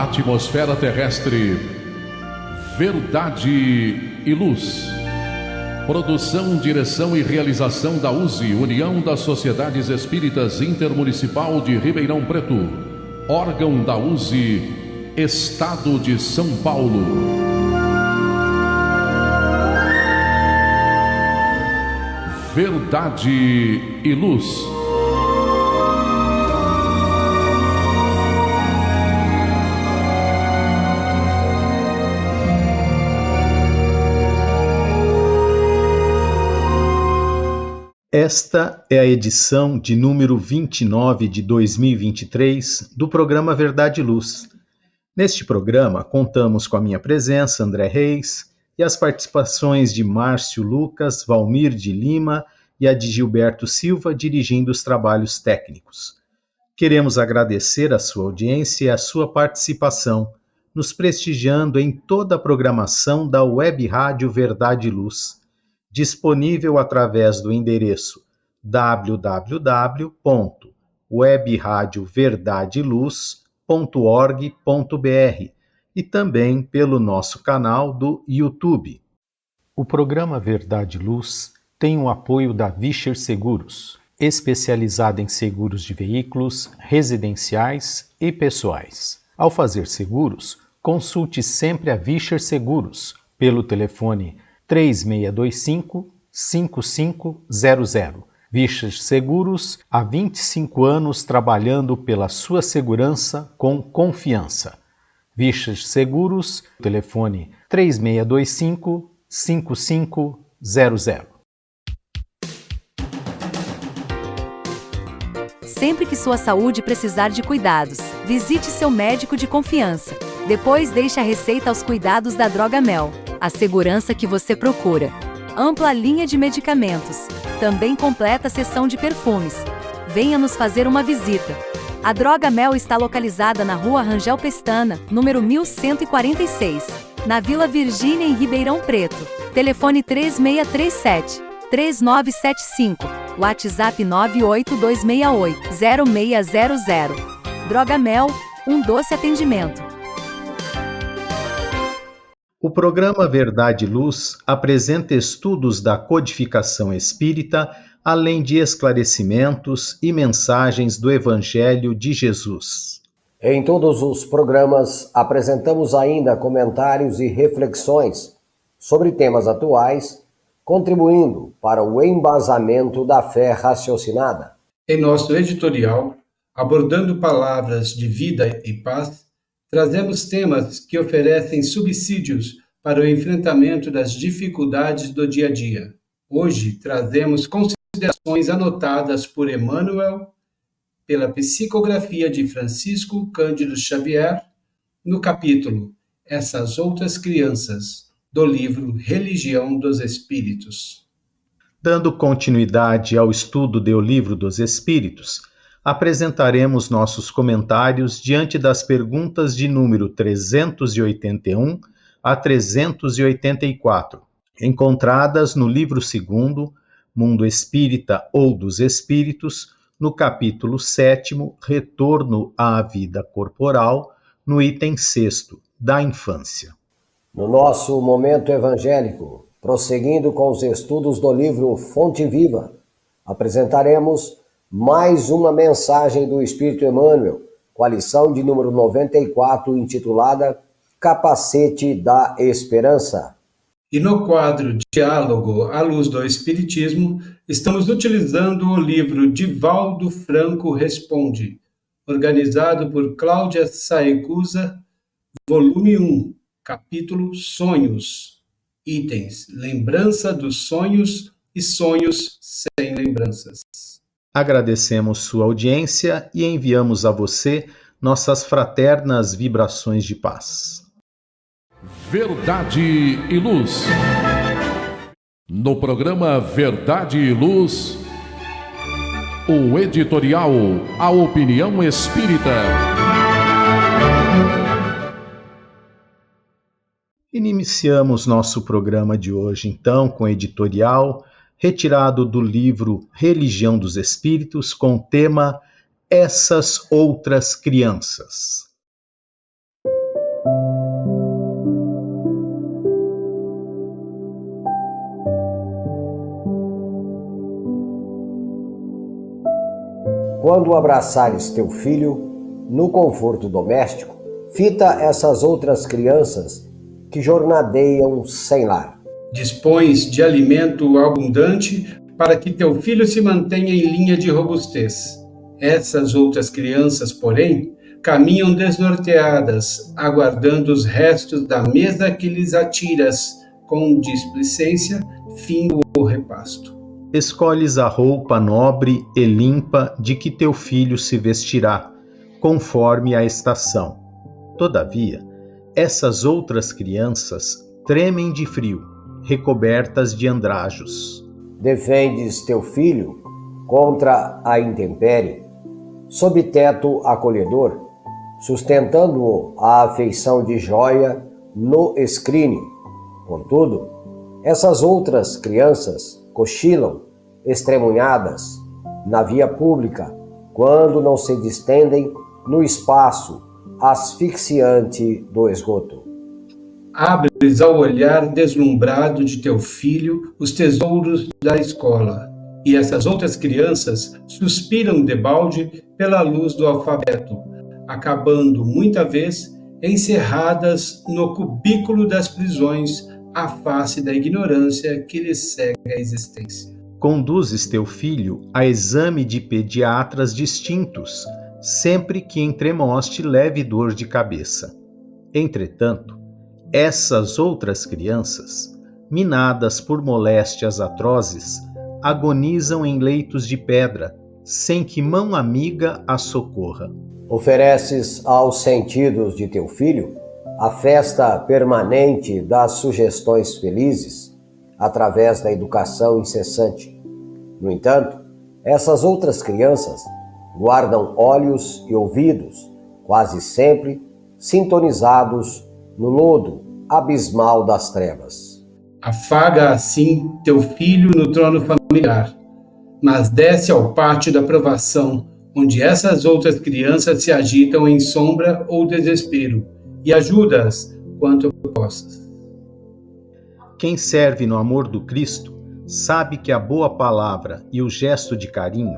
atmosfera terrestre, Verdade e Luz. Produção, direção e realização da USE, União das Sociedades Espíritas Intermunicipal de Ribeirão Preto. Órgão da USE, Estado de São Paulo. Verdade e Luz. Esta é a edição de número 29 de 2023 do programa Verdade e Luz. Neste programa, contamos com a minha presença, André Reis, e as participações de Márcio Lucas, Valmir de Lima e a de Gilberto Silva, dirigindo os trabalhos técnicos. Queremos agradecer a sua audiência e a sua participação, nos prestigiando em toda a programação da Web Rádio Verdade e Luz, disponível através do endereço www.webradioverdadeluz.org.br e também pelo nosso canal do YouTube. O programa Verdade e Luz tem o apoio da Vischer Seguros, especializada em seguros de veículos, residenciais e pessoais. Ao fazer seguros, consulte sempre a Vischer Seguros pelo telefone 3625-5500. Vischer Seguros, há 25 anos trabalhando pela sua segurança com confiança. Vischer Seguros, telefone 3625-5500. Sempre que sua saúde precisar de cuidados, visite seu médico de confiança. Depois deixe a receita aos cuidados da Droga Mel, a segurança que você procura. Ampla linha de medicamentos, também completa seção de perfumes. Venha nos fazer uma visita. A Droga Mel está localizada na Rua Rangel Pestana, número 1146, na Vila Virgínia, em Ribeirão Preto. Telefone 3637-3975, WhatsApp 98268-0600. Droga Mel, um doce atendimento. O programa Verdade e Luz apresenta estudos da codificação espírita, além de esclarecimentos e mensagens do Evangelho de Jesus. Em todos os programas, apresentamos ainda comentários e reflexões sobre temas atuais, contribuindo para o embasamento da fé raciocinada. Em nosso editorial, abordando palavras de vida e paz, trazemos temas que oferecem subsídios para o enfrentamento das dificuldades do dia a dia. Hoje trazemos considerações anotadas por Emmanuel pela psicografia de Francisco Cândido Xavier, no capítulo Essas Outras Crianças, do livro Religião dos Espíritos. Dando continuidade ao estudo do Livro dos Espíritos, apresentaremos nossos comentários diante das perguntas de número 381 a 384, encontradas no livro 2º, Mundo Espírita ou dos Espíritos, no capítulo 7º, Retorno à Vida Corporal, no item 6º, da infância. No nosso momento evangélico, prosseguindo com os estudos do livro Fonte Viva, apresentaremos mais uma mensagem do Espírito Emmanuel, com a lição de número 94, intitulada Capacete da Esperança. E no quadro Diálogo à Luz do Espiritismo, estamos utilizando o livro Divaldo Franco Responde, organizado por Cláudia Saecusa, volume 1, capítulo Sonhos, itens Lembrança dos Sonhos e Sonhos sem Lembranças. Agradecemos sua audiência e enviamos a você nossas fraternas vibrações de paz. Verdade e Luz. No programa Verdade e Luz, o editorial A Opinião Espírita. Iniciamos nosso programa de hoje, então, com o editorial retirado do livro Religião dos Espíritos, com o tema Essas Outras Crianças. Quando abraçares teu filho no conforto doméstico, fita essas outras crianças que jornadeiam sem lar. Dispões de alimento abundante para que teu filho se mantenha em linha de robustez. Essas outras crianças, porém, caminham desnorteadas, aguardando os restos da mesa que lhes atiras, com displicência, fim do repasto. Escolhes a roupa nobre e limpa de que teu filho se vestirá, conforme a estação. Todavia, essas outras crianças tremem de frio, recobertas de andrajos. Defendes teu filho contra a intempérie, sob teto acolhedor, sustentando-o à afeição de jóia no escrínio. Contudo, essas outras crianças cochilam, estremunhadas, na via pública, quando não se distendem no espaço asfixiante do esgoto. Abres ao olhar deslumbrado de teu filho os tesouros da escola, e essas outras crianças suspiram debalde pela luz do alfabeto, acabando, muita vez, encerradas no cubículo das prisões, à face da ignorância que lhes cega a existência. Conduzes teu filho a exame de pediatras distintos, sempre que entremoste leve dor de cabeça. Entretanto, essas outras crianças, minadas por moléstias atrozes, agonizam em leitos de pedra, sem que mão amiga as socorra. Ofereces aos sentidos de teu filho a festa permanente das sugestões felizes, através da educação incessante. No entanto, essas outras crianças guardam olhos e ouvidos, quase sempre sintonizados no lodo abismal das trevas. Afaga assim teu filho no trono familiar, mas desce ao pátio da provação, onde essas outras crianças se agitam em sombra ou desespero, e ajuda-as quanto possas. Quem serve no amor do Cristo sabe que a boa palavra e o gesto de carinho,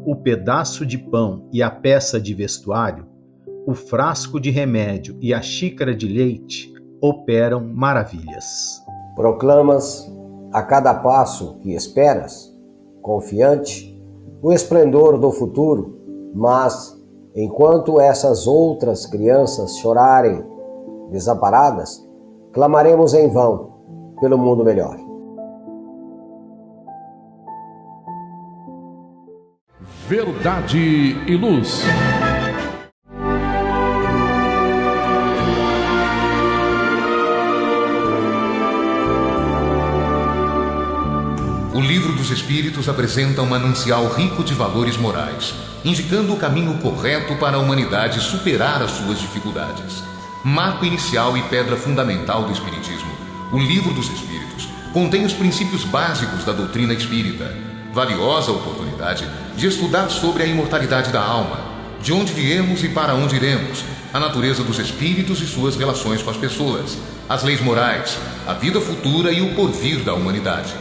o pedaço de pão e a peça de vestuário, o frasco de remédio e a xícara de leite operam maravilhas. Proclamas a cada passo que esperas, confiante, o esplendor do futuro, mas, enquanto essas outras crianças chorarem desamparadas, clamaremos em vão pelo mundo melhor. Verdade e Luz. O Livro dos Espíritos apresenta um manancial rico de valores morais, indicando o caminho correto para a humanidade superar as suas dificuldades. Marco inicial e pedra fundamental do Espiritismo, o Livro dos Espíritos contém os princípios básicos da doutrina espírita, valiosa oportunidade de estudar sobre a imortalidade da alma, de onde viemos e para onde iremos, a natureza dos espíritos e suas relações com as pessoas, as leis morais, a vida futura e o porvir da humanidade.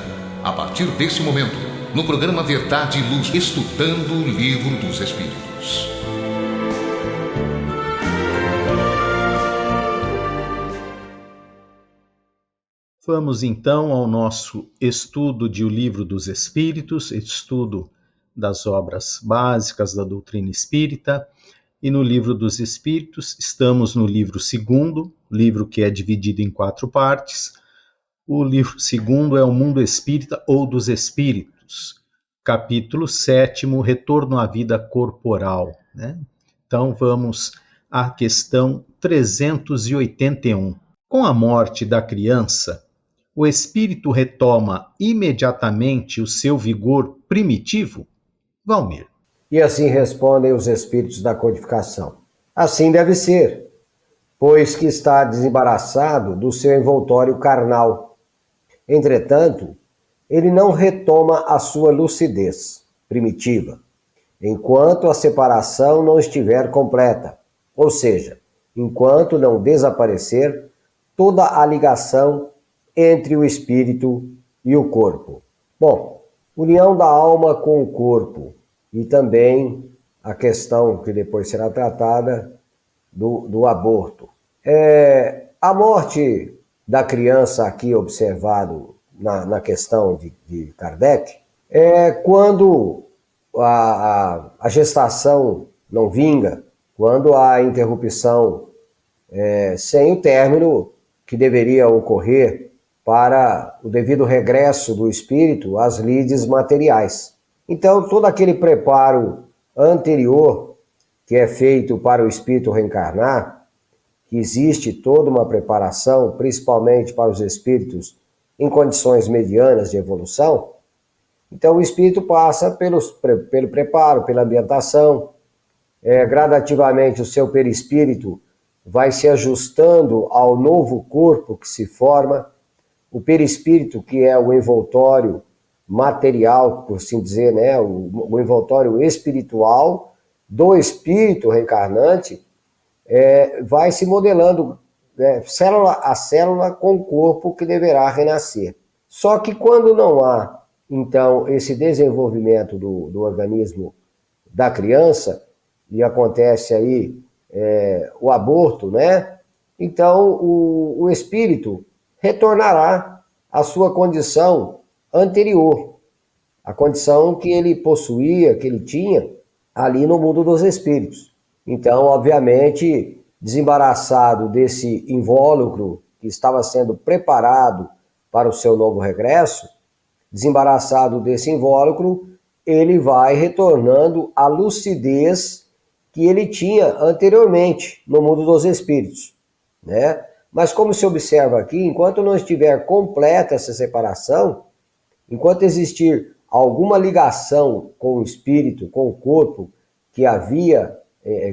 A partir desse momento, no programa Verdade e Luz, estudando o Livro dos Espíritos. Vamos então ao nosso estudo de O Livro dos Espíritos, estudo das obras básicas da doutrina espírita. E no Livro dos Espíritos, estamos no livro 2º, livro que é dividido em 4 partes. O livro 2º é O Mundo Espírita ou dos Espíritos, capítulo 7º, Retorno à Vida Corporal, né? Então vamos à questão 381. Com a morte da criança, o espírito retoma imediatamente o seu vigor primitivo? Valmir. E assim respondem os espíritos da codificação. Assim deve ser, pois que está desembaraçado do seu envoltório carnal. Entretanto, ele não retoma a sua lucidez primitiva, enquanto a separação não estiver completa, ou seja, enquanto não desaparecer toda a ligação entre o espírito e o corpo. Bom, união da alma com o corpo e também a questão que depois será tratada do aborto. A morte da criança aqui observado na questão de Kardec é quando a gestação não vinga, quando há interrupção sem o término que deveria ocorrer para o devido regresso do espírito às lides materiais. Então, todo aquele preparo anterior que é feito para o espírito reencarnar, que existe toda uma preparação, principalmente para os espíritos em condições medianas de evolução, então o espírito passa pelo preparo, pela ambientação, gradativamente o seu perispírito vai se ajustando ao novo corpo que se forma, o perispírito, que é o envoltório material, por assim dizer, né, o envoltório espiritual do espírito reencarnante, vai se modelando célula a célula com o corpo que deverá renascer. Só que quando não há, então, esse desenvolvimento do organismo da criança, e acontece aí o aborto, né? Então o espírito retornará à sua condição anterior, a condição que ele possuía, que ele tinha ali no mundo dos espíritos. Então, obviamente, desembaraçado desse invólucro que estava sendo preparado para o seu novo regresso, desembaraçado desse invólucro, ele vai retornando à lucidez que ele tinha anteriormente no mundo dos espíritos, né? Mas como se observa aqui, enquanto não estiver completa essa separação, enquanto existir alguma ligação com o espírito, com o corpo que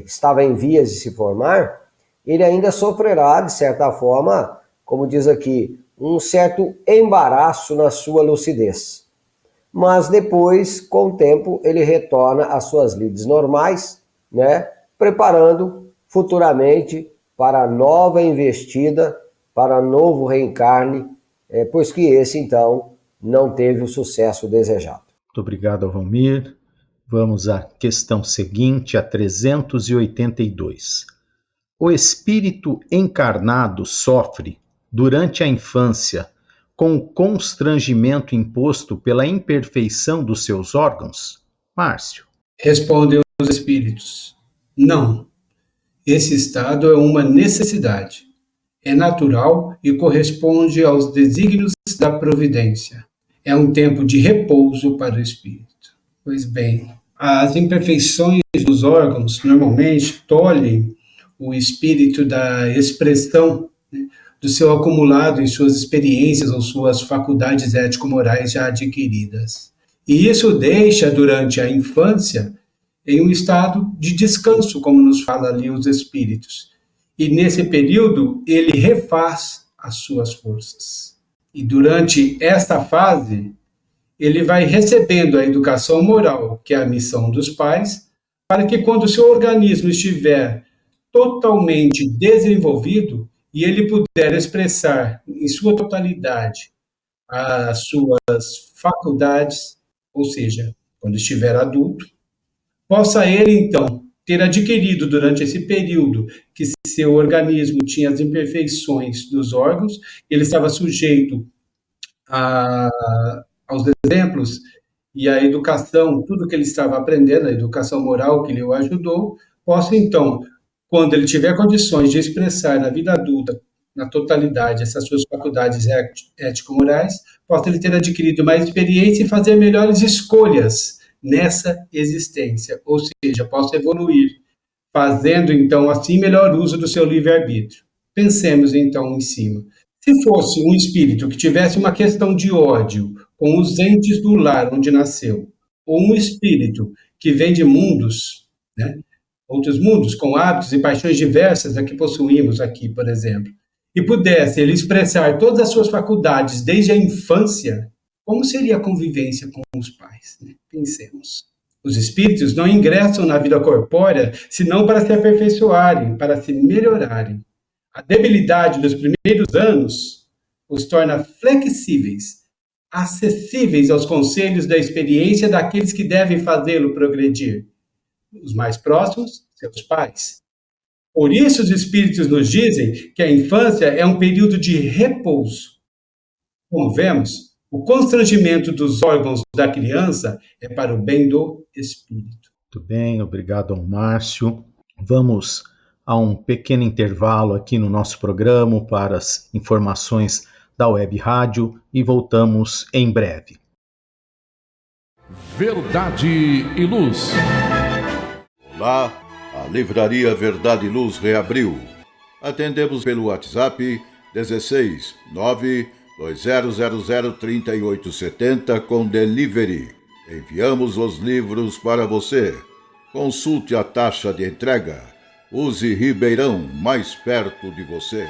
estava em vias de se formar, ele ainda sofrerá, de certa forma, como diz aqui, um certo embaraço na sua lucidez. Mas depois, com o tempo, ele retorna às suas lides normais, né, preparando futuramente para a nova investida, para novo reencarne, pois que esse, então, não teve o sucesso desejado. Muito obrigado, Valmir. Vamos à questão seguinte, a 382. O espírito encarnado sofre, durante a infância, com o constrangimento imposto pela imperfeição dos seus órgãos? Márcio. Respondem os espíritos: não. Esse estado é uma necessidade. É natural e corresponde aos desígnios da providência. É um tempo de repouso para o espírito. Pois bem, as imperfeições dos órgãos normalmente tolhem o espírito da expressão, né, do seu acumulado em suas experiências ou suas faculdades ético-morais já adquiridas. E isso deixa, durante a infância, em um estado de descanso, como nos fala ali os espíritos. E nesse período, ele refaz as suas forças. E durante esta fase, ele vai recebendo a educação moral, que é a missão dos pais, para que quando o seu organismo estiver totalmente desenvolvido e ele puder expressar em sua totalidade as suas faculdades, ou seja, quando estiver adulto, possa ele, então, ter adquirido durante esse período que seu organismo tinha as imperfeições dos órgãos, ele estava sujeito aos exemplos e à educação, tudo que ele estava aprendendo, a educação moral que lhe o ajudou, possa, então, quando ele tiver condições de expressar na vida adulta, na totalidade, essas suas faculdades ético-morais, possa ele ter adquirido mais experiência e fazer melhores escolhas nessa existência, ou seja, possa evoluir, fazendo, então, assim, melhor uso do seu livre-arbítrio. Pensemos, então, em cima. Se fosse um espírito que tivesse uma questão de ódio com os entes do lar onde nasceu, ou um espírito que vem de mundos, né, outros mundos, com hábitos e paixões diversas a que possuímos aqui, por exemplo, e pudesse ele expressar todas as suas faculdades desde a infância, como seria a convivência com os pais? Né? Pensemos. Os espíritos não ingressam na vida corpórea senão para se aperfeiçoarem, para se melhorarem. A debilidade dos primeiros anos os torna flexíveis, acessíveis aos conselhos da experiência daqueles que devem fazê-lo progredir. Os mais próximos, seus pais. Por isso os espíritos nos dizem que a infância é um período de repouso. Como vemos, o constrangimento dos órgãos da criança é para o bem do espírito. Muito bem, obrigado ao Márcio. Vamos a um pequeno intervalo aqui no nosso programa para as informações da Web Rádio e voltamos em breve. Verdade e Luz. Olá, a Livraria Verdade e Luz reabriu. Atendemos pelo WhatsApp 16 92000 3870 com delivery. Enviamos os livros para você. Consulte a taxa de entrega. Use Ribeirão, mais perto de você.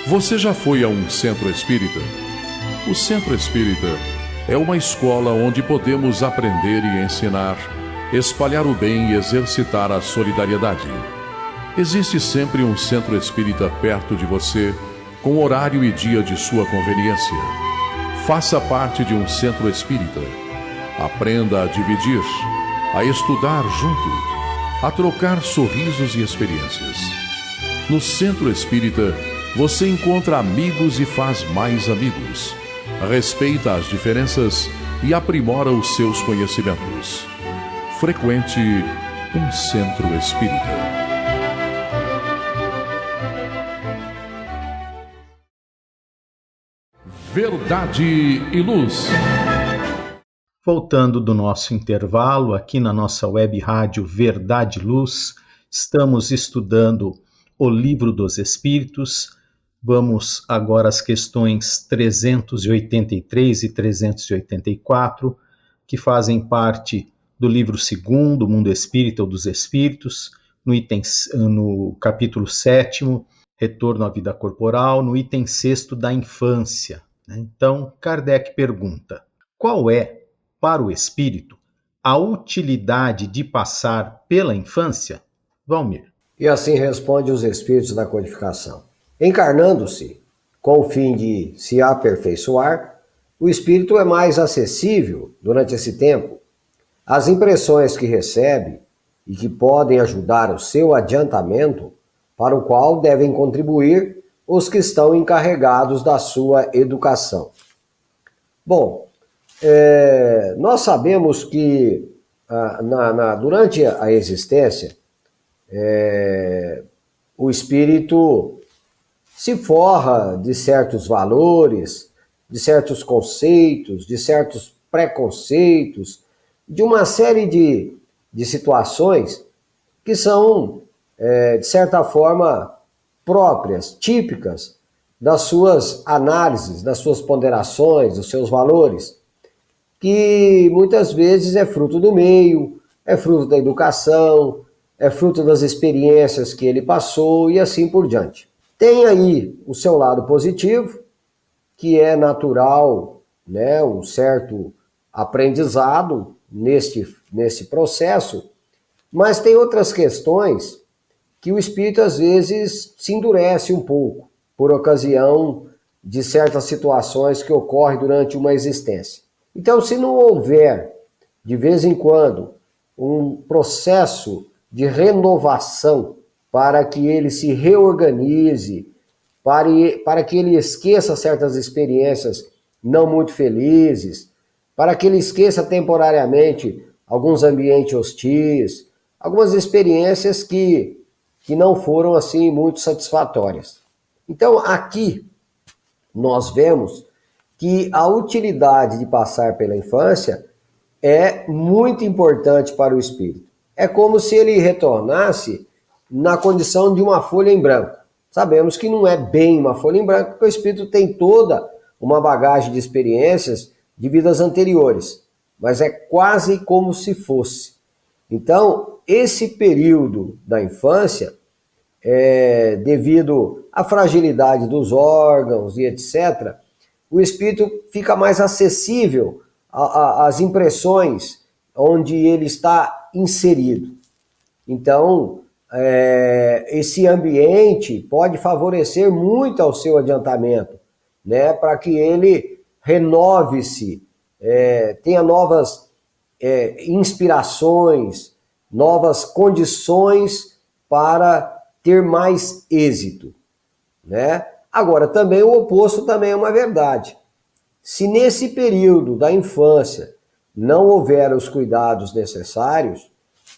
Você já foi a um centro espírita? O centro espírita é uma escola onde podemos aprender e ensinar, espalhar o bem e exercitar a solidariedade. Existe sempre um centro espírita perto de você, com horário e dia de sua conveniência. Faça parte de um centro espírita. Aprenda a dividir, a estudar junto, a trocar sorrisos e experiências. No centro espírita, você encontra amigos e faz mais amigos. Respeita as diferenças e aprimora os seus conhecimentos. Frequente um centro espírita. Verdade e Luz. Voltando do nosso intervalo, aqui na nossa web rádio Verdade e Luz, estamos estudando o Livro dos Espíritos. Vamos agora às questões 383 e 384, que fazem parte do livro 2º, Mundo Espírita ou dos Espíritos, no capítulo 7º, Retorno à Vida Corporal, no item 6º da Infância. Então, Kardec pergunta: qual é, para o espírito, a utilidade de passar pela infância? Valmir. E assim responde os espíritos da codificação. Encarnando-se, com o fim de se aperfeiçoar, o espírito é mais acessível durante esse tempo. As impressões que recebe e que podem ajudar o seu adiantamento, para o qual devem contribuir os que estão encarregados da sua educação. Bom, nós sabemos que durante a existência, o espírito se forra de certos valores, de certos conceitos, de certos preconceitos, de uma série de situações que são, de certa forma, próprias, típicas das suas análises, das suas ponderações, dos seus valores, que muitas vezes é fruto do meio, é fruto da educação, é fruto das experiências que ele passou e assim por diante. Tem aí o seu lado positivo, que é natural, né, um certo aprendizado nesse processo, mas tem outras questões que o espírito às vezes se endurece um pouco por ocasião de certas situações que ocorrem durante uma existência. Então, se não houver, de vez em quando, um processo de renovação para que ele se reorganize, para que ele esqueça certas experiências não muito felizes, para que ele esqueça temporariamente alguns ambientes hostis, algumas experiências que não foram assim muito satisfatórias. Então, aqui nós vemos que a utilidade de passar pela infância é muito importante para o espírito. É como se ele retornasse na condição de uma folha em branco. Sabemos que não é bem uma folha em branco, porque o espírito tem toda uma bagagem de experiências de vidas anteriores, mas é quase como se fosse. Então, esse período da infância, devido à fragilidade dos órgãos e etc., o espírito fica mais acessível às impressões onde ele está inserido. Então, esse ambiente pode favorecer muito ao seu adiantamento, né? Para que ele renove-se, tenha novas inspirações, novas condições para ter mais êxito, né? Agora, também o oposto também é uma verdade. Se nesse período da infância não houver os cuidados necessários,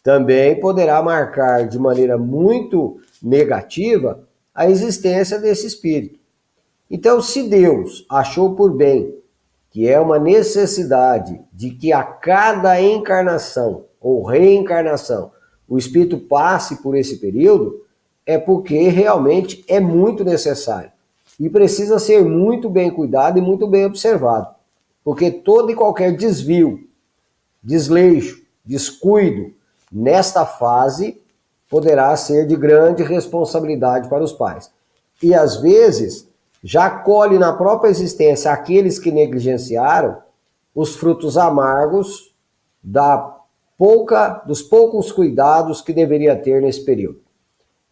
também poderá marcar de maneira muito negativa a existência desse espírito. Então, se Deus achou por bem que é uma necessidade de que a cada encarnação ou reencarnação o espírito passe por esse período, é porque realmente é muito necessário e precisa ser muito bem cuidado e muito bem observado, porque todo e qualquer desvio, desleixo, descuido nesta fase poderá ser de grande responsabilidade para os pais. E às vezes já colhe na própria existência aqueles que negligenciaram os frutos amargos dos poucos cuidados que deveria ter nesse período.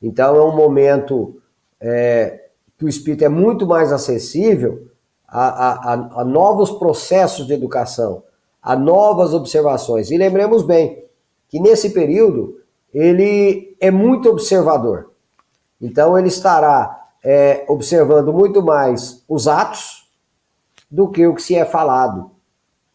Então é um momento que o espírito é muito mais acessível a novos processos de educação, a novas observações. E lembremos bem que nesse período ele é muito observador. Então ele estará observando muito mais os atos do que o que se é falado,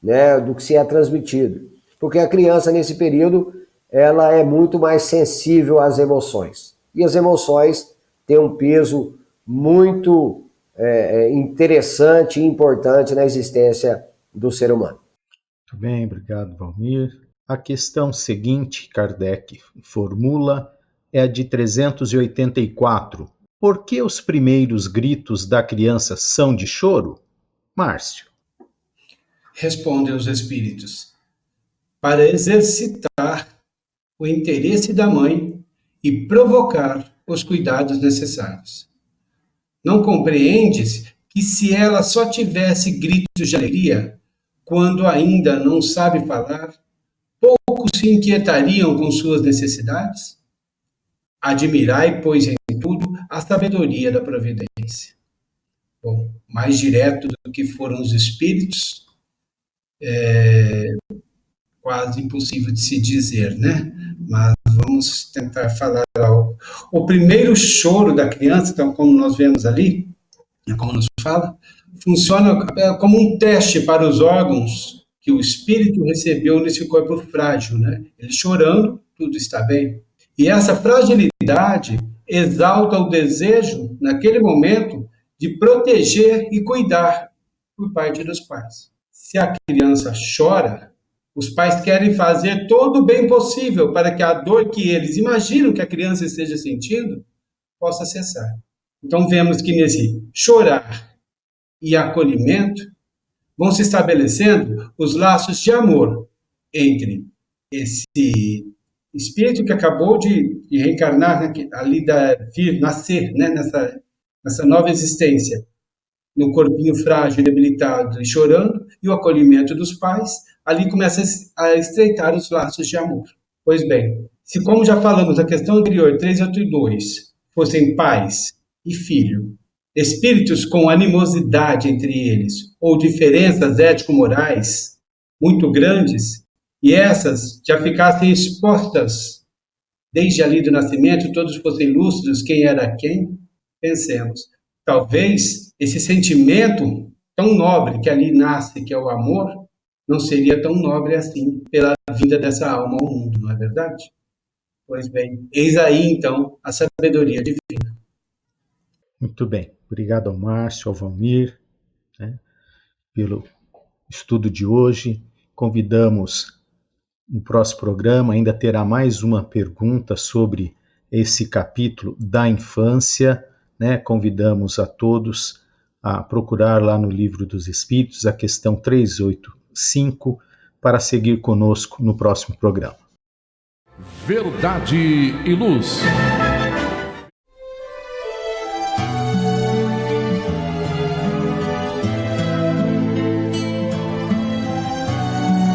né, do que se é transmitido. Porque a criança nesse período ela é muito mais sensível às emoções. E as emoções têm um peso muito interessante e importante na existência do ser humano. Muito bem, obrigado, Valmir. A questão seguinte, Kardec formula, é a de 384. Por que os primeiros gritos da criança são de choro? Márcio. Respondem os espíritos. Para exercitar o interesse da mãe e provocar os cuidados necessários. Não compreendes que se ela só tivesse gritos de alegria, quando ainda não sabe falar, poucos se inquietariam com suas necessidades? Admirai, pois, em tudo, a sabedoria da providência. Bom, mais direto do que foram os espíritos, quase impossível de se dizer, né? Mas vamos tentar falar algo. O primeiro choro da criança, então, como nós vemos ali, como nos fala, funciona como um teste para os órgãos que o espírito recebeu nesse corpo frágil, né? Ele chorando, tudo está bem. E essa fragilidade exalta o desejo, naquele momento, de proteger e cuidar por parte dos pais. Se a criança chora, os pais querem fazer todo o bem possível para que a dor que eles imaginam que a criança esteja sentindo possa cessar. Então vemos que nesse chorar e acolhimento vão se estabelecendo os laços de amor entre esse espírito que acabou de reencarnar ali, vir nascer, né, nessa nova existência, no corpinho frágil, debilitado e chorando, e o acolhimento dos pais, ali começa a estreitar os laços de amor. Pois bem, se como já falamos na questão anterior, 382, fossem pais e filho, espíritos com animosidade entre eles, ou diferenças ético-morais muito grandes, e essas já ficassem expostas desde ali do nascimento, todos fossem lúcidos quem era quem, pensemos, talvez esse sentimento tão nobre que ali nasce, que é o amor, não seria tão nobre assim pela vinda dessa alma ao mundo, não é verdade? Pois bem, eis aí então a sabedoria divina. Muito bem, obrigado ao Márcio, ao Valmir, né, pelo estudo de hoje. Convidamos no próximo programa, ainda terá mais uma pergunta sobre esse capítulo da infância, né? Convidamos a todos a procurar lá no Livro dos Espíritos a questão 385 para seguir conosco no próximo programa. Verdade e Luz.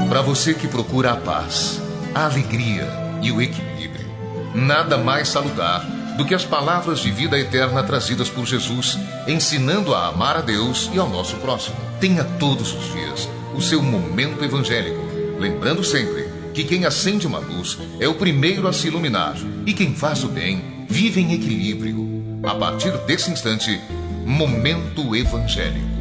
Para você que procura a paz, a alegria e o equilíbrio, Nada mais salutar do que as palavras de vida eterna trazidas por Jesus, ensinando a amar a Deus e ao nosso próximo. Tenha todos os dias o seu momento evangélico, lembrando sempre que quem acende uma luz é o primeiro a se iluminar e quem faz o bem vive em equilíbrio. A partir desse instante, Momento Evangélico.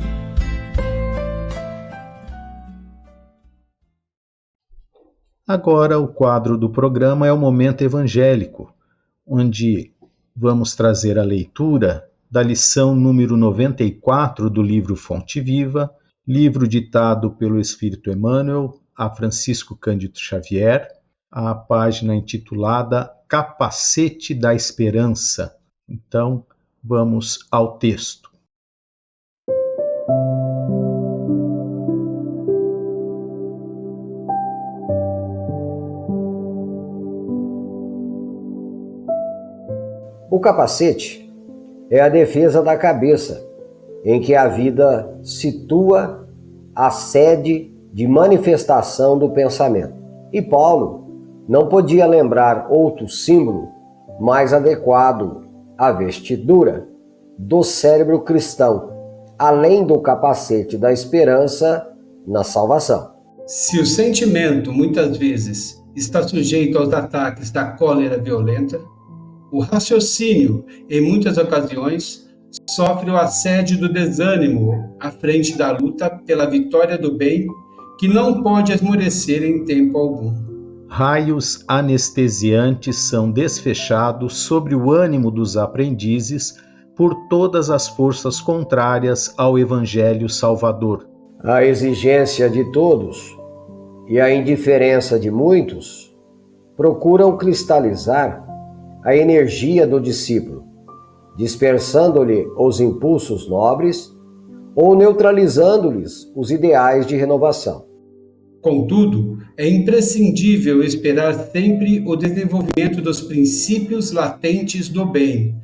Agora o quadro do programa é o Momento Evangélico, onde vamos trazer a leitura da lição número 94 do livro Fonte Viva, livro ditado pelo Espírito Emmanuel a Francisco Cândido Xavier, a página intitulada Capacete da Esperança. Então, vamos ao texto. O capacete é a defesa da cabeça, em que a vida situa a sede de manifestação do pensamento. E Paulo não podia lembrar outro símbolo mais adequado à vestidura do cérebro cristão, além do capacete da esperança na salvação. Se o sentimento, muitas vezes, está sujeito aos ataques da cólera violenta, o raciocínio, em muitas ocasiões, sofre o assédio do desânimo à frente da luta pela vitória do bem, que não pode esmorecer em tempo algum. Raios anestesiantes são desfechados sobre o ânimo dos aprendizes por todas as forças contrárias ao Evangelho Salvador. A exigência de todos e a indiferença de muitos procuram cristalizar a energia do discípulo, dispersando-lhe os impulsos nobres ou neutralizando-lhes os ideais de renovação. Contudo, é imprescindível esperar sempre o desenvolvimento dos princípios latentes do bem,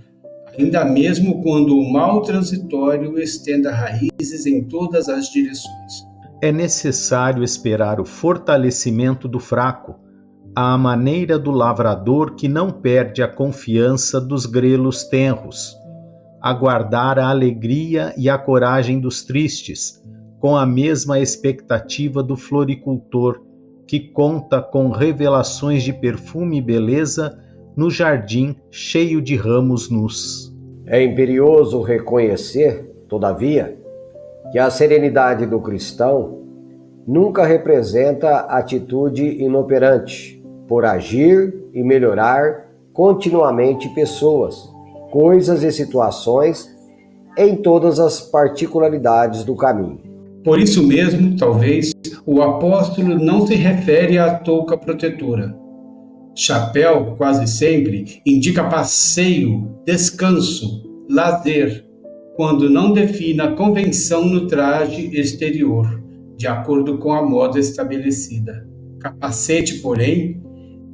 ainda mesmo quando o mal transitório estenda raízes em todas as direções. É necessário esperar o fortalecimento do fraco, à maneira do lavrador que não perde a confiança dos grelos tenros, aguardar a alegria e a coragem dos tristes, com a mesma expectativa do floricultor, que conta com revelações de perfume e beleza no jardim cheio de ramos nus. É imperioso reconhecer, todavia, que a serenidade do cristão nunca representa atitude inoperante, por agir e melhorar continuamente pessoas, coisas e situações em todas as particularidades do caminho. Por isso mesmo, talvez, o apóstolo não se refere à touca protetora. Chapéu, quase sempre, indica passeio, descanso, lazer, quando não define a convenção no traje exterior, de acordo com a moda estabelecida. Capacete, porém,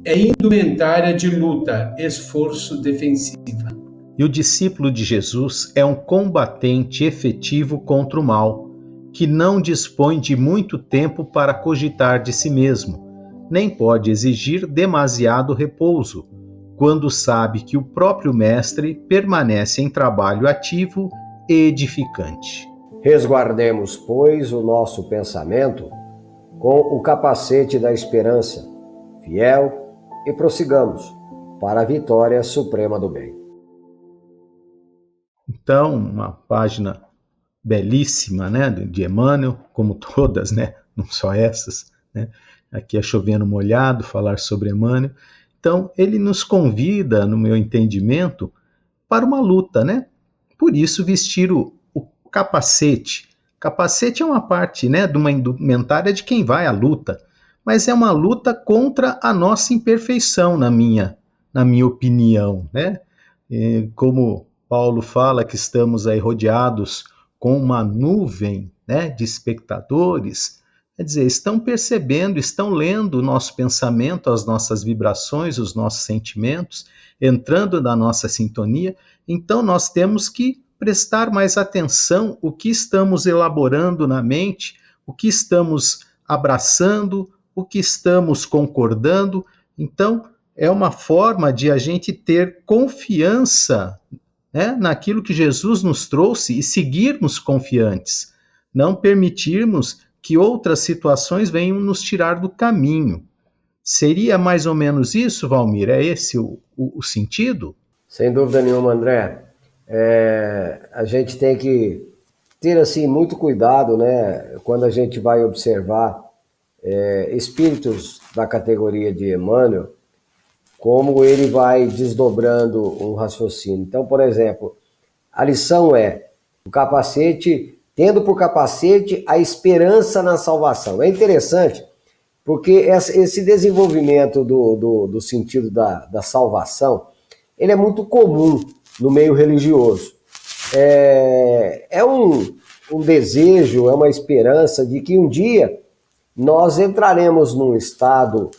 é indumentária de luta, esforço defensiva. E o discípulo de Jesus é um combatente efetivo contra o mal, que não dispõe de muito tempo para cogitar de si mesmo, nem pode exigir demasiado repouso, quando sabe que o próprio Mestre permanece em trabalho ativo e edificante. Resguardemos, pois, o nosso pensamento com o capacete da esperança, fiel, e prossigamos para a vitória suprema do bem. Então, uma página belíssima, né, de Emmanuel, como todas, né, não só essas, né? Aqui é chovendo molhado, falar sobre Emmanuel. Então, ele nos convida, no meu entendimento, para uma luta, né? Por isso, vestir o capacete. Capacete é uma parte, né, de uma indumentária de quem vai à luta, mas é uma luta contra a nossa imperfeição, na minha opinião, né? Como Paulo fala que estamos aí rodeados com uma nuvem, né, de espectadores, quer dizer, estão percebendo, estão lendo o nosso pensamento, as nossas vibrações, os nossos sentimentos, entrando na nossa sintonia. Então nós temos que prestar mais atenção o que estamos elaborando na mente, o que estamos abraçando, o que estamos concordando. Então, é uma forma de a gente ter confiança, né, naquilo que Jesus nos trouxe e seguirmos confiantes, não permitirmos que outras situações venham nos tirar do caminho. Seria mais ou menos isso, Valmir? É esse o sentido? Sem dúvida nenhuma, André. A gente tem que ter assim, muito cuidado, né, quando a gente vai observar espíritos da categoria de Emmanuel, como ele vai desdobrando um raciocínio. Então, por exemplo, a lição é o capacete, tendo por capacete a esperança na salvação. É interessante, porque esse desenvolvimento do sentido da salvação, ele é muito comum no meio religioso. É um desejo, é uma esperança de que um dia nós entraremos num estado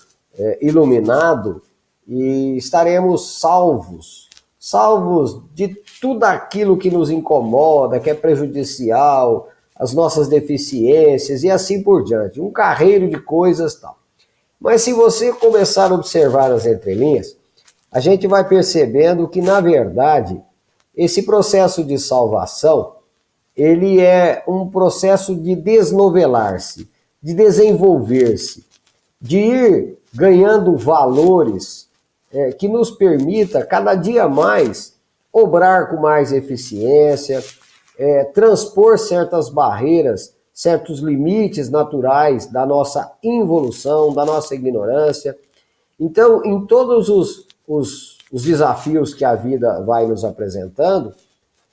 iluminado e estaremos salvos de tudo aquilo que nos incomoda, que é prejudicial, as nossas deficiências e assim por diante. Um carreiro de coisas e tal. Mas se você começar a observar as entrelinhas, a gente vai percebendo que, na verdade, esse processo de salvação, ele é um processo de desnovelar-se, de desenvolver-se, de ir ganhando valores que nos permita cada dia mais obrar com mais eficiência, transpor certas barreiras, certos limites naturais da nossa involução, da nossa ignorância. Então, em todos os desafios que a vida vai nos apresentando,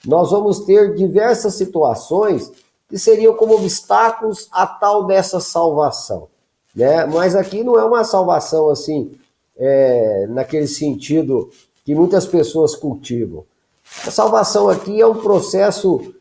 nós vamos ter diversas situações que seriam como obstáculos a tal dessa salvação, né? Mas aqui não é uma salvação assim, naquele sentido que muitas pessoas cultivam. A salvação aqui é um processo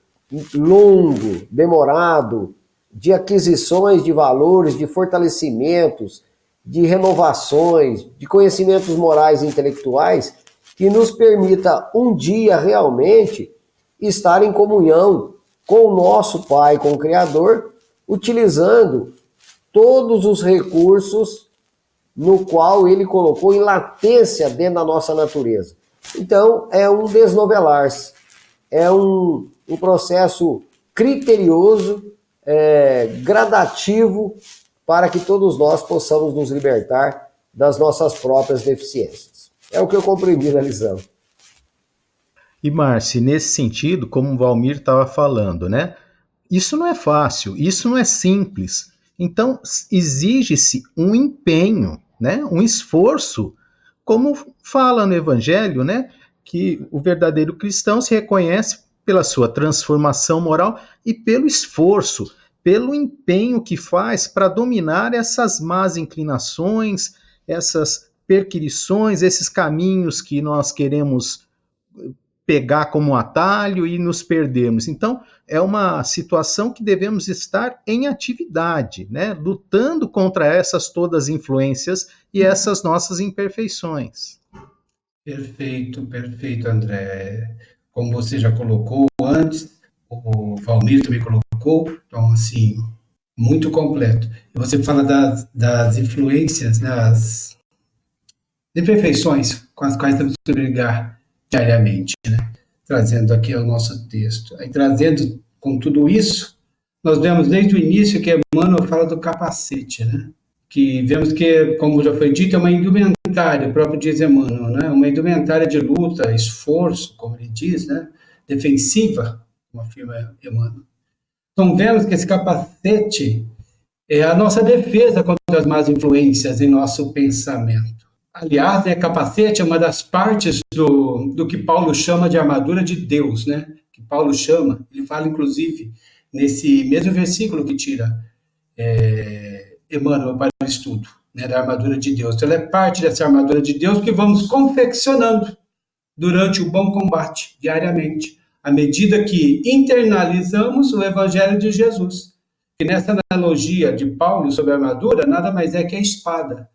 longo, demorado, de aquisições de valores, de fortalecimentos, de renovações, de conhecimentos morais e intelectuais que nos permita um dia realmente estar em comunhão com o nosso Pai, com o Criador, utilizando todos os recursos no qual Ele colocou em latência dentro da nossa natureza. Então, é um desnovelar-se, é um processo criterioso, gradativo, para que todos nós possamos nos libertar das nossas próprias deficiências. É o que eu compreendi na lição. E, Márcio, nesse sentido, como o Valmir estava falando, né? Isso não é fácil, isso não é simples. Então, exige-se um empenho, né? Um esforço, como fala no Evangelho, né? Que o verdadeiro cristão se reconhece pela sua transformação moral e pelo esforço, pelo empenho que faz para dominar essas más inclinações, essas perquirições, esses caminhos que nós queremos pegar como atalho e nos perdermos. Então, é uma situação que devemos estar em atividade, né? Lutando contra essas todas influências e essas nossas imperfeições. Perfeito, André. Como você já colocou antes, o Valmir também colocou, então, assim, muito completo. E você fala das influências, das imperfeições com as quais temos que brigar diariamente, né? Trazendo aqui ao nosso texto. Aí, trazendo com tudo isso, nós vemos desde o início que Emmanuel fala do capacete, né? Que vemos que, como já foi dito, é uma indumentária, o próprio diz Emmanuel, né? Uma indumentária de luta, esforço, como ele diz, né? Defensiva, como afirma Emmanuel. Então, vemos que esse capacete é a nossa defesa contra as más influências em nosso pensamento. Aliás, capacete é uma das partes do que Paulo chama de armadura de Deus, né? Que Paulo chama, ele fala inclusive nesse mesmo versículo que tira Emmanuel para o estudo, né, da armadura de Deus. Então, ela é parte dessa armadura de Deus que vamos confeccionando durante o bom combate, diariamente, à medida que internalizamos o Evangelho de Jesus. E nessa analogia de Paulo sobre a armadura, nada mais é que a espada.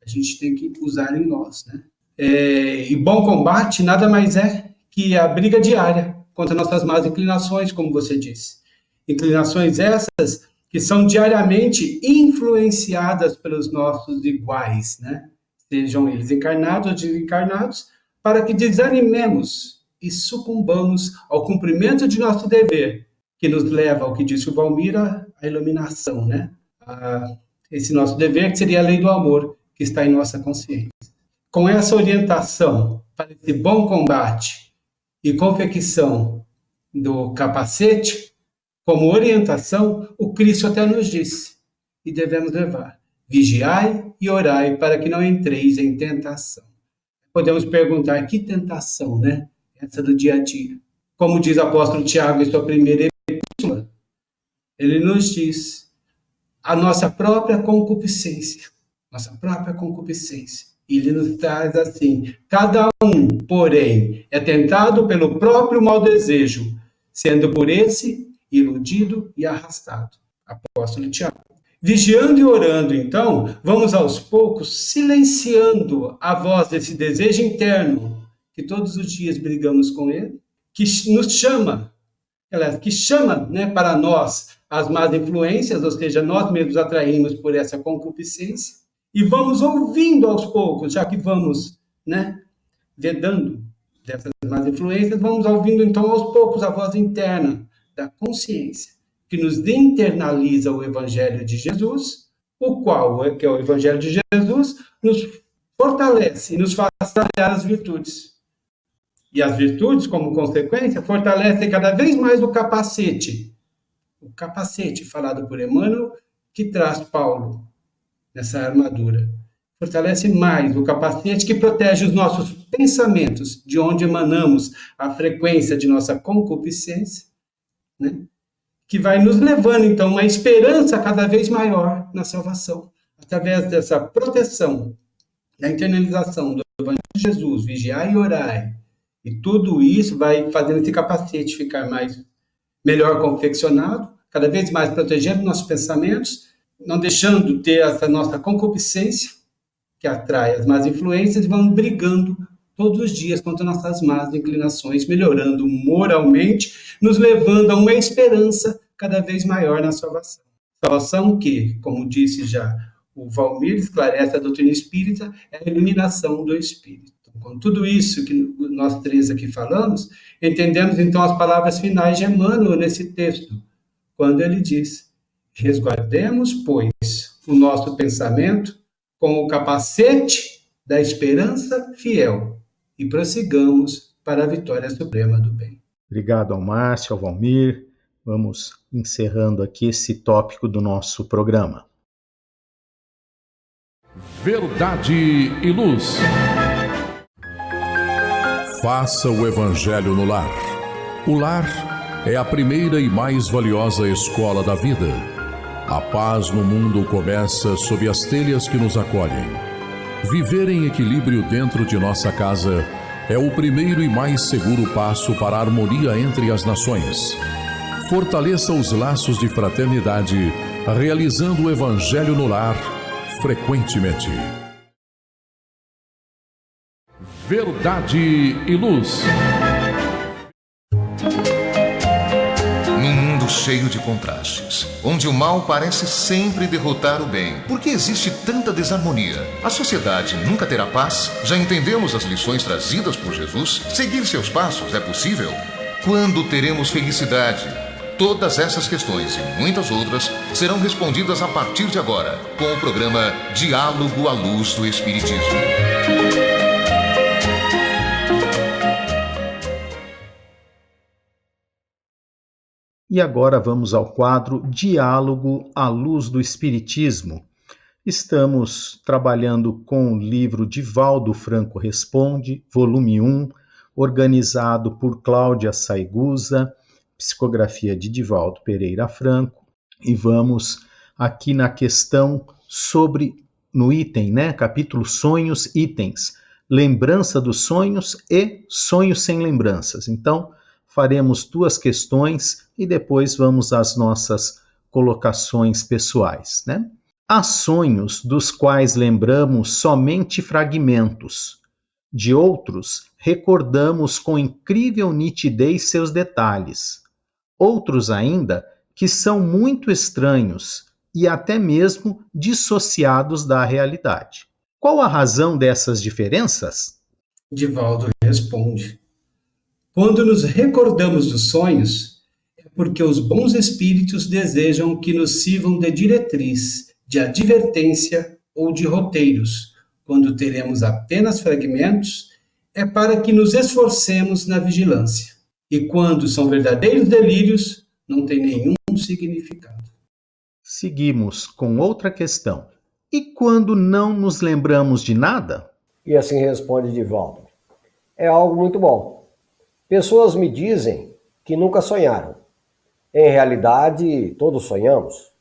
A gente tem que usar em nós, né? E bom combate nada mais é que a briga diária contra nossas más inclinações, como você disse. Inclinações essas que são diariamente influenciadas pelos nossos iguais, né? sejam eles encarnados ou desencarnados, para que desanimemos e sucumbamos ao cumprimento de nosso dever, que nos leva ao que disse o Valmir, a iluminação, né? Esse nosso dever, que seria a lei do amor, que está em nossa consciência. Com essa orientação para esse bom combate e confecção do capacete, como orientação, o Cristo até nos disse, e devemos levar: vigiai e orai para que não entreis em tentação. Podemos perguntar, que tentação, né? Essa do dia a dia. Como diz o apóstolo Tiago em sua primeira epístola, ele nos diz a nossa própria concupiscência. Nossa própria concupiscência. E ele nos traz assim: cada um, porém, é tentado pelo próprio mau desejo, sendo por esse iludido e arrastado. Apóstolo Tiago. Vigiando e orando, então, vamos aos poucos silenciando a voz desse desejo interno, que todos os dias brigamos com ele, que nos chama, né, para nós as más influências, ou seja, nós mesmos atraímos por essa concupiscência, e vamos ouvindo aos poucos, já que vamos, né, vedando dessas más influências, vamos ouvindo então aos poucos a voz interna da consciência, que nos internaliza o Evangelho de Jesus, o qual, que é o Evangelho de Jesus, nos fortalece e nos faz trabalhar as virtudes. E as virtudes, como consequência, fortalecem cada vez mais o capacete falado por Emmanuel, que traz Paulo nessa armadura. Fortalece mais o capacete que protege os nossos pensamentos, de onde emanamos a frequência de nossa concupiscência, né? Que vai nos levando, então, uma esperança cada vez maior na salvação, através dessa proteção, da internalização do Evangelho de Jesus, vigiai e orai. E tudo isso vai fazendo esse capacete ficar melhor confeccionado, cada vez mais protegendo nossos pensamentos, não deixando ter essa nossa concupiscência, que atrai as más influências, e vamos brigando todos os dias contra nossas más inclinações, melhorando moralmente, nos levando a uma esperança cada vez maior na salvação. Salvação que, como disse já o Valmir, esclarece a doutrina espírita, é a iluminação do espírito. Então, com tudo isso que nós três aqui falamos, entendemos então as palavras finais de Emmanuel nesse texto, quando ele diz: resguardemos, pois, o nosso pensamento com o capacete da esperança fiel e prossigamos para a vitória suprema do bem. Obrigado ao Márcio, ao Valmir. Vamos encerrando aqui esse tópico do nosso programa. Verdade e Luz. Faça o Evangelho no lar. O lar é a primeira e mais valiosa escola da vida. A paz no mundo começa sob as telhas que nos acolhem. Viver em equilíbrio dentro de nossa casa é o primeiro e mais seguro passo para a harmonia entre as nações. Fortaleça os laços de fraternidade, realizando o Evangelho no lar frequentemente. Verdade e Luz. Num mundo cheio de contrastes, onde o mal parece sempre derrotar o bem, por que existe tanta desarmonia? A sociedade nunca terá paz? Já entendemos as lições trazidas por Jesus? Seguir seus passos é possível? Quando teremos felicidade? Todas essas questões e muitas outras serão respondidas a partir de agora, com o programa Diálogo à Luz do Espiritismo. E agora vamos ao quadro Diálogo à Luz do Espiritismo. Estamos trabalhando com o livro Divaldo Franco Responde, volume 1, organizado por Cláudia Saigusa, psicografia de Divaldo Pereira Franco, e vamos aqui na questão no item, né, capítulo Sonhos, itens, lembrança dos sonhos e sonhos sem lembranças. Então, faremos 2 questões e depois vamos às nossas colocações pessoais, né? Há sonhos dos quais lembramos somente fragmentos. De outros, recordamos com incrível nitidez seus detalhes. Outros ainda que são muito estranhos e até mesmo dissociados da realidade. Qual a razão dessas diferenças? Divaldo responde: quando nos recordamos dos sonhos, é porque os bons espíritos desejam que nos sirvam de diretriz, de advertência ou de roteiros. Quando teremos apenas fragmentos, é para que nos esforcemos na vigilância. E quando são verdadeiros delírios, não tem nenhum significado. Seguimos com outra questão. E quando não nos lembramos de nada? E assim responde Divaldo: é algo muito bom. Pessoas me dizem que nunca sonharam. Em realidade, todos sonhamos,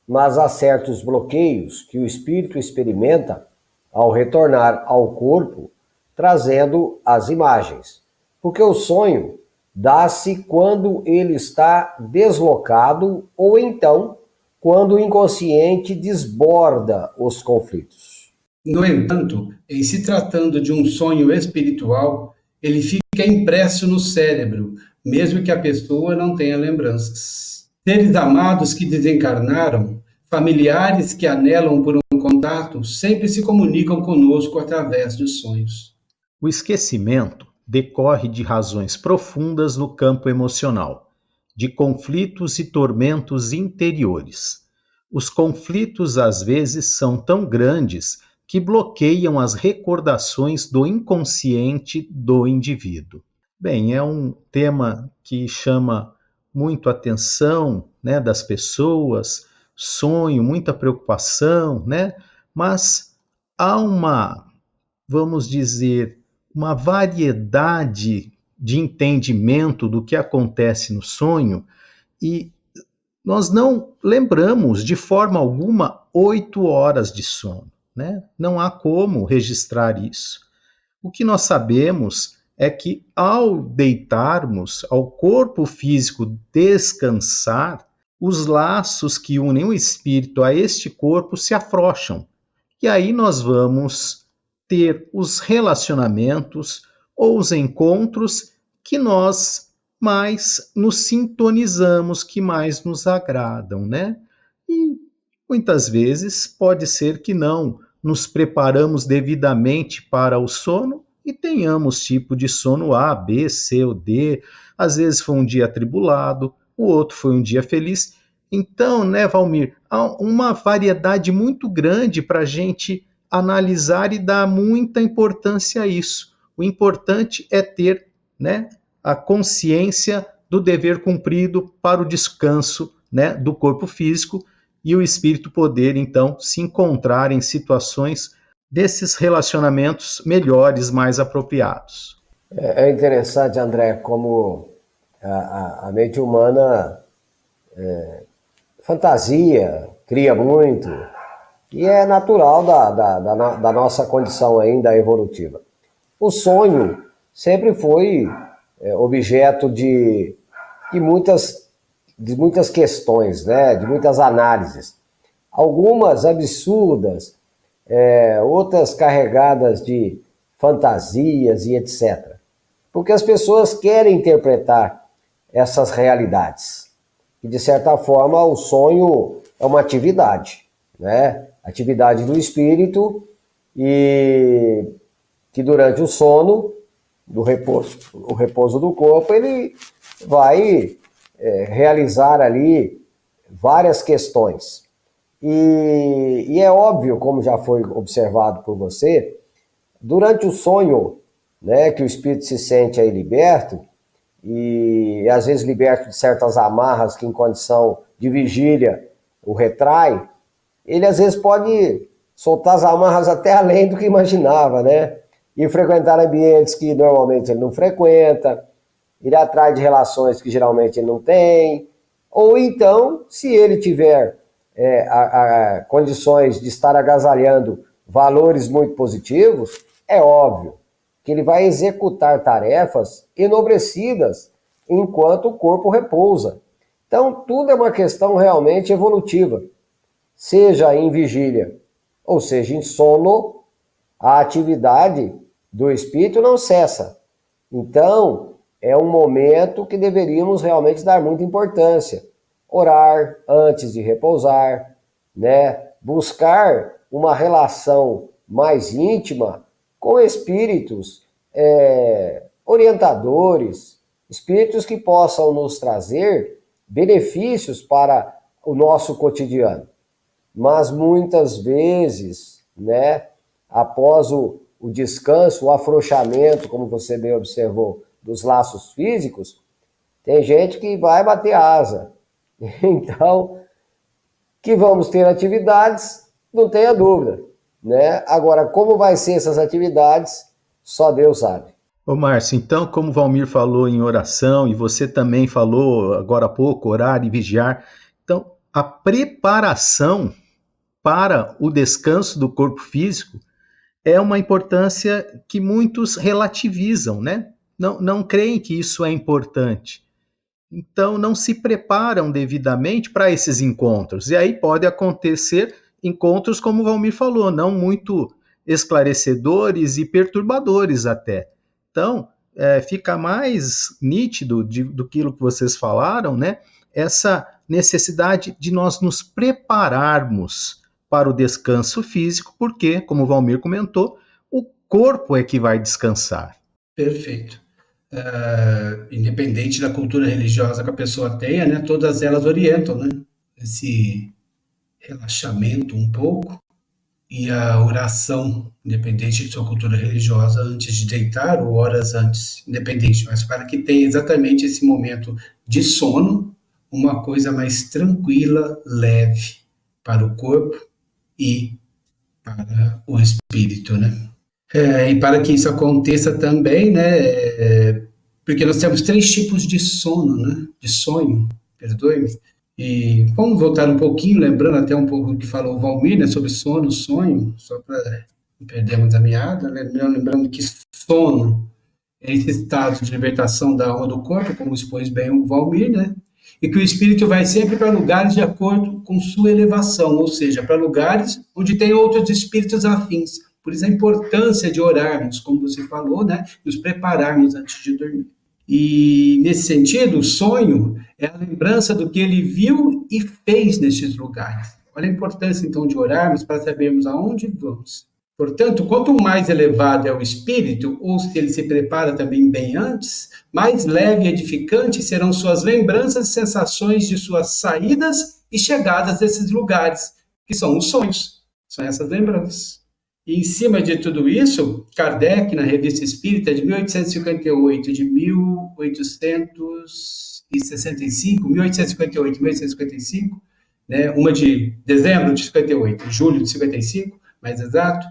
mas há certos bloqueios que o espírito experimenta ao retornar ao corpo, trazendo as imagens. Porque o sonho dá-se quando ele está deslocado ou então quando o inconsciente desborda os conflitos. No entanto, em se tratando de um sonho espiritual, ele fica impresso no cérebro, mesmo que a pessoa não tenha lembranças. Seres amados que desencarnaram, familiares que anelam por um contato, sempre se comunicam conosco através dos sonhos. O esquecimento decorre de razões profundas no campo emocional, de conflitos e tormentos interiores. Os conflitos às vezes são tão grandes que bloqueiam as recordações do inconsciente do indivíduo. Bem, é um tema que chama muito a atenção, né, das pessoas, sonho, muita preocupação, né? Mas há vamos dizer, uma variedade de entendimento do que acontece no sonho e nós não lembramos de forma alguma 8 horas de sono, né? Não há como registrar isso. O que nós sabemos é que ao deitarmos, ao corpo físico descansar, os laços que unem o espírito a este corpo se afrouxam. E aí nós vamos ter os relacionamentos ou os encontros que nós mais nos sintonizamos, que mais nos agradam, né? E muitas vezes pode ser que não nos preparamos devidamente para o sono e tenhamos tipo de sono A, B, C ou D. Às vezes foi um dia atribulado, o outro foi um dia feliz. Então, né, Valmir, há uma variedade muito grande para a gente analisar e dar muita importância a isso. O importante é ter, né, a consciência do dever cumprido para o descanso, né, do corpo físico e o espírito poder, então, se encontrar em situações desses relacionamentos melhores, mais apropriados. É interessante, André, como a mente humana fantasia, cria muito, e é natural da nossa condição ainda evolutiva. O sonho sempre foi objeto de muitas questões, né? De muitas análises. Algumas absurdas, outras carregadas de fantasias e etc. Porque as pessoas querem interpretar essas realidades. E, de certa forma, o sonho é uma atividade, né? Atividade do espírito e que durante o sono, o repouso do corpo, ele vai realizar ali várias questões. E é óbvio, como já foi observado por você, durante o sonho, né, que o espírito se sente aí liberto, e às vezes liberto de certas amarras que em condição de vigília o retrai, ele às vezes pode soltar as amarras até além do que imaginava, né? E frequentar ambientes que normalmente ele não frequenta, ir atrás de relações que geralmente ele não tem, ou então, se ele tiver condições de estar agasalhando valores muito positivos, é óbvio que ele vai executar tarefas enobrecidas enquanto o corpo repousa. Então, tudo é uma questão realmente evolutiva. Seja em vigília, ou seja em sono, a atividade do espírito não cessa. Então, é um momento que deveríamos realmente dar muita importância. Orar antes de repousar, né? Buscar uma relação mais íntima com espíritos orientadores, espíritos que possam nos trazer benefícios para o nosso cotidiano. Mas muitas vezes, né, após o descanso, o afrouxamento, como você bem observou, dos laços físicos, tem gente que vai bater asa. Então, que vamos ter atividades, não tenha dúvida, né? Agora, como vai ser essas atividades, só Deus sabe. Ô Márcio, então, como o Valmir falou em oração, e você também falou agora há pouco, orar e vigiar, então, a preparação para o descanso do corpo físico é uma importância que muitos relativizam, né? Não creem que isso é importante. Então, não se preparam devidamente para esses encontros. E aí pode acontecer encontros, como o Valmir falou, não muito esclarecedores e perturbadores até. Então, fica mais nítido do que vocês falaram, né? Essa necessidade de nós nos prepararmos para o descanso físico, porque, como o Valmir comentou, o corpo é que vai descansar. Perfeito. Independente da cultura religiosa que a pessoa tenha, né, todas elas orientam, né, esse relaxamento um pouco, e a oração, independente de sua cultura religiosa, antes de deitar ou horas antes, independente, mas para que tenha exatamente esse momento de sono, uma coisa mais tranquila, leve para o corpo e para o espírito, né? E para que isso aconteça também, né, porque nós temos 3 tipos de sono, né, de sonho, perdoe-me, e vamos voltar um pouquinho, lembrando até um pouco o que falou o Valmir, né, sobre sono, sonho, só para não perdermos a meada, lembrando que sono é esse estado de libertação da alma do corpo, como expôs bem o Valmir, né, e que o espírito vai sempre para lugares de acordo com sua elevação, ou seja, para lugares onde tem outros espíritos afins. Por isso a importância de orarmos, como você falou, né, nos prepararmos antes de dormir. E, nesse sentido, o sonho é a lembrança do que ele viu e fez nestes lugares. Olha a importância, então, de orarmos para sabermos aonde vamos. Portanto, quanto mais elevado é o espírito, ou se ele se prepara também bem antes, mais leve e edificante serão suas lembranças e sensações de suas saídas e chegadas desses lugares, que são os sonhos. São essas lembranças. E em cima de tudo isso, Kardec, na Revista Espírita de 1858, de 1855, né, uma de dezembro de 58, julho de 55, mais exato,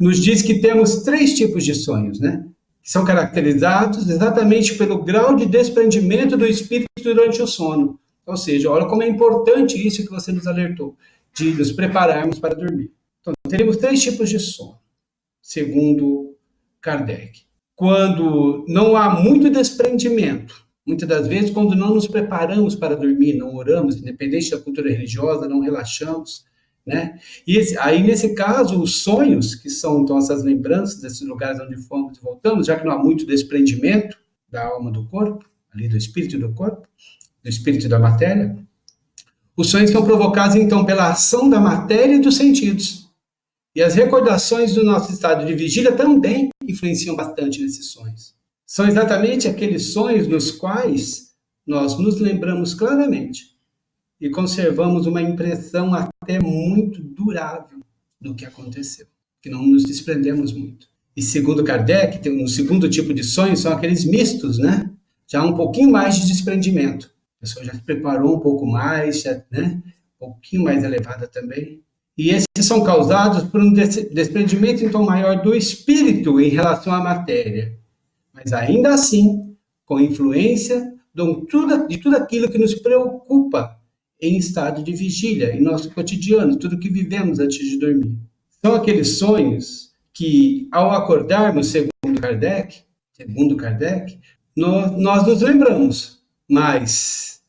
nos diz que temos 3 tipos de sonhos, né, que são caracterizados exatamente pelo grau de desprendimento do espírito durante o sono. Ou seja, olha como é importante isso que você nos alertou, de nos prepararmos para dormir. Então, teremos 3 tipos de sono, segundo Kardec. Quando não há muito desprendimento, muitas das vezes, quando não nos preparamos para dormir, não oramos, independente da cultura religiosa, não relaxamos, né? E aí, nesse caso, os sonhos, que são, então, essas lembranças desses lugares onde fomos e voltamos, já que não há muito desprendimento da alma do corpo, ali do espírito do corpo, do espírito da matéria, os sonhos são provocados, então, pela ação da matéria e dos sentidos. E as recordações do nosso estado de vigília também influenciam bastante nesses sonhos. São exatamente aqueles sonhos nos quais nós nos lembramos claramente e conservamos uma impressão até muito durável do que aconteceu, que não nos desprendemos muito. E segundo Kardec, tem um segundo tipo de sonhos, são aqueles mistos, né? Já um pouquinho mais de desprendimento. A pessoa já se preparou um pouco mais, já, né? Um pouquinho mais elevada também. E esses são causados por um desprendimento, então, maior do espírito em relação à matéria. Mas, ainda assim, com influência de tudo aquilo que nos preocupa em estado de vigília, em nosso cotidiano, tudo que vivemos antes de dormir. São aqueles sonhos que, ao acordarmos, segundo Kardec, nós nos lembramos, mas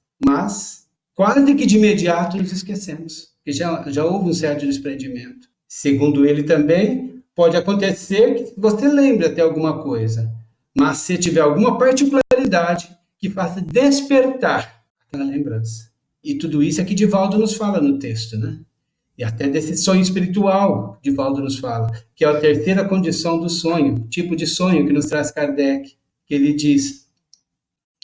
quase que de imediato nos esquecemos. Que já houve um certo desprendimento. Segundo ele também, pode acontecer que você lembre até alguma coisa, mas se tiver alguma particularidade que faça despertar aquela lembrança. E tudo isso é que Divaldo nos fala no texto, né? e até desse sonho espiritual que Divaldo nos fala, que é a terceira condição do sonho, tipo de sonho que nos traz Kardec, que ele diz,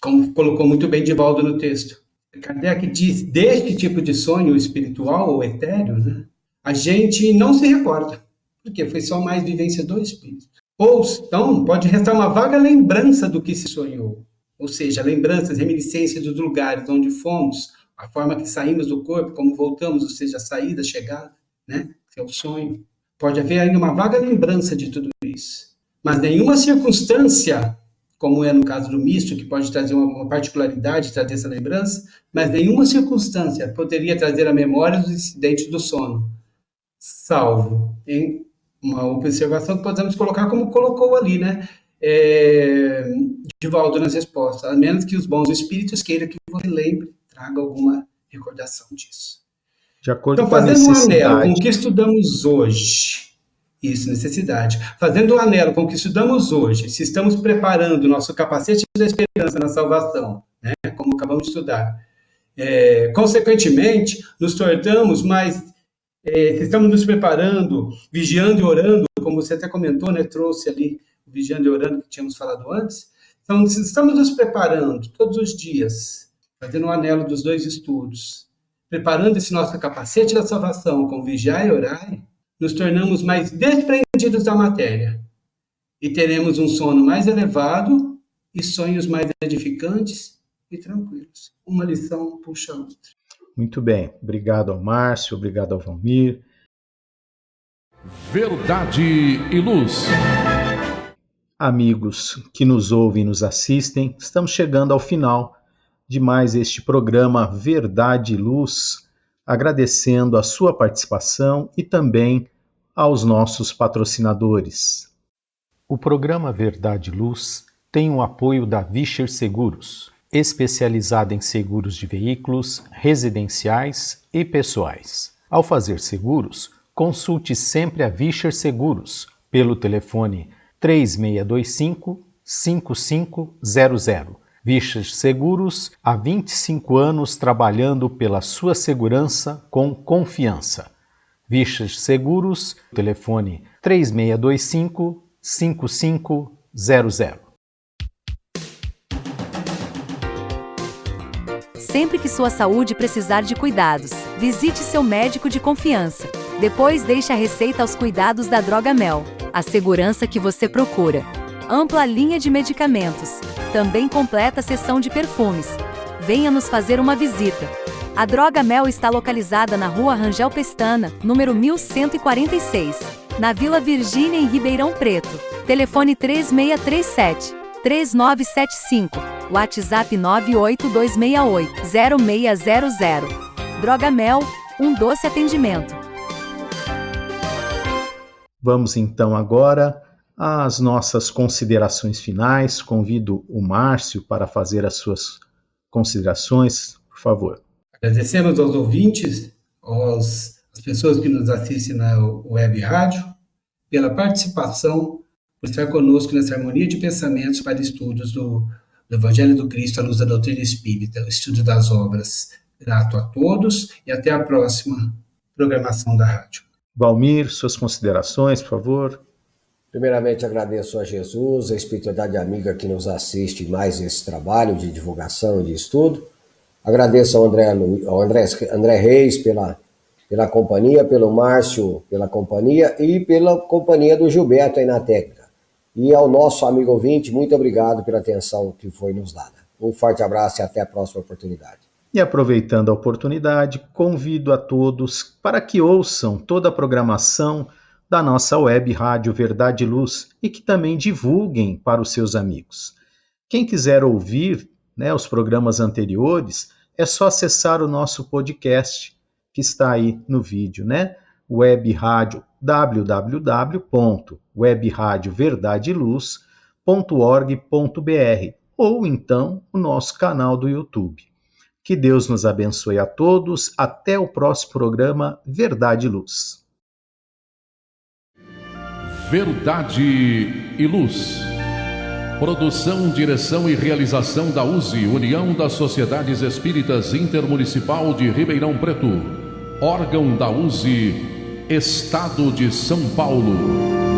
como colocou muito bem Divaldo no texto. Kardec diz, deste tipo de sonho espiritual ou etéreo, né, a gente não se recorda, porque foi só mais vivência do espírito. Ou, então, pode restar uma vaga lembrança do que se sonhou, ou seja, lembranças, reminiscências dos lugares onde fomos, a forma que saímos do corpo, como voltamos, ou seja, a saída, a chegada, né, que é o sonho. Pode haver ainda uma vaga lembrança de tudo isso, mas nenhuma circunstância, como é no caso do misto, que pode trazer uma particularidade, trazer essa lembrança, mas nenhuma circunstância poderia trazer a memória dos incidentes do sono, salvo em uma observação que podemos colocar como colocou ali, né, Divaldo nas respostas, a menos que os bons espíritos queiram que você lembre, traga alguma recordação disso. De acordo então, com a fazendo necessidade. Um anelo com o que estudamos hoje, isso, necessidade. Fazendo um anelo com o que estudamos hoje, se estamos preparando o nosso capacete da esperança na salvação, né, como acabamos de estudar, consequentemente, nos tornamos mais, se estamos nos preparando, vigiando e orando, como você até comentou, né, trouxe ali, vigiando e orando, que tínhamos falado antes. Então, se estamos nos preparando todos os dias, fazendo um anelo dos dois estudos, preparando esse nosso capacete da salvação com vigiar e orar, nos tornamos mais desprendidos da matéria e teremos um sono mais elevado e sonhos mais edificantes e tranquilos. Uma lição puxa a outra. Muito bem. Obrigado ao Márcio, obrigado ao Valmir. Verdade e Luz. Amigos que nos ouvem e nos assistem, estamos chegando ao final de mais este programa Verdade e Luz, agradecendo a sua participação e também aos nossos patrocinadores. O programa Verdade e Luz tem o apoio da Vischer Seguros, especializada em seguros de veículos, residenciais e pessoais. Ao fazer seguros, consulte sempre a Vischer Seguros pelo telefone 3625-5500. Vischer Seguros, há 25 anos trabalhando pela sua segurança com confiança. Vischer Seguros, telefone 3625-5500. Sempre que sua saúde precisar de cuidados, visite seu médico de confiança. Depois deixe a receita aos cuidados da Droga Mel, a segurança que você procura. Ampla linha de medicamentos. Também completa seção de perfumes. Venha nos fazer uma visita. A Droga Mel está localizada na Rua Rangel Pestana, número 1146, na Vila Virgínia, em Ribeirão Preto. Telefone 3637-3975. WhatsApp 98268-0600. Droga Mel, um doce atendimento. Vamos então agora às nossas considerações finais. Convido o Márcio para fazer as suas considerações, por favor. Agradecemos aos ouvintes, às pessoas que nos assistem na web rádio, pela participação, por estar conosco nessa harmonia de pensamentos para estudos do Evangelho do Cristo à luz da doutrina espírita, o estudo das obras. Grato a todos e até a próxima programação da rádio. Valmir, suas considerações, por favor. Primeiramente, agradeço a Jesus, a espiritualidade amiga que nos assiste em mais esse trabalho de divulgação e de estudo. Agradeço ao André Reis pela companhia, pelo Márcio pela companhia e pela companhia do Gilberto aí na técnica. E ao nosso amigo ouvinte, muito obrigado pela atenção que foi nos dada. Um forte abraço e até a próxima oportunidade. E aproveitando a oportunidade, convido a todos para que ouçam toda a programação da nossa web rádio Verdade e Luz e que também divulguem para os seus amigos. Quem quiser ouvir, os programas anteriores, é só acessar o nosso podcast, que está aí no vídeo, Web Rádio, www.webradioverdadeluz.org.br ou então o nosso canal do YouTube. Que Deus nos abençoe a todos. Até o próximo programa Verdade e Luz. Verdade e Luz. Produção, direção e realização da USE, União das Sociedades Espíritas Intermunicipal de Ribeirão Preto. órgão da USE, Estado de São Paulo.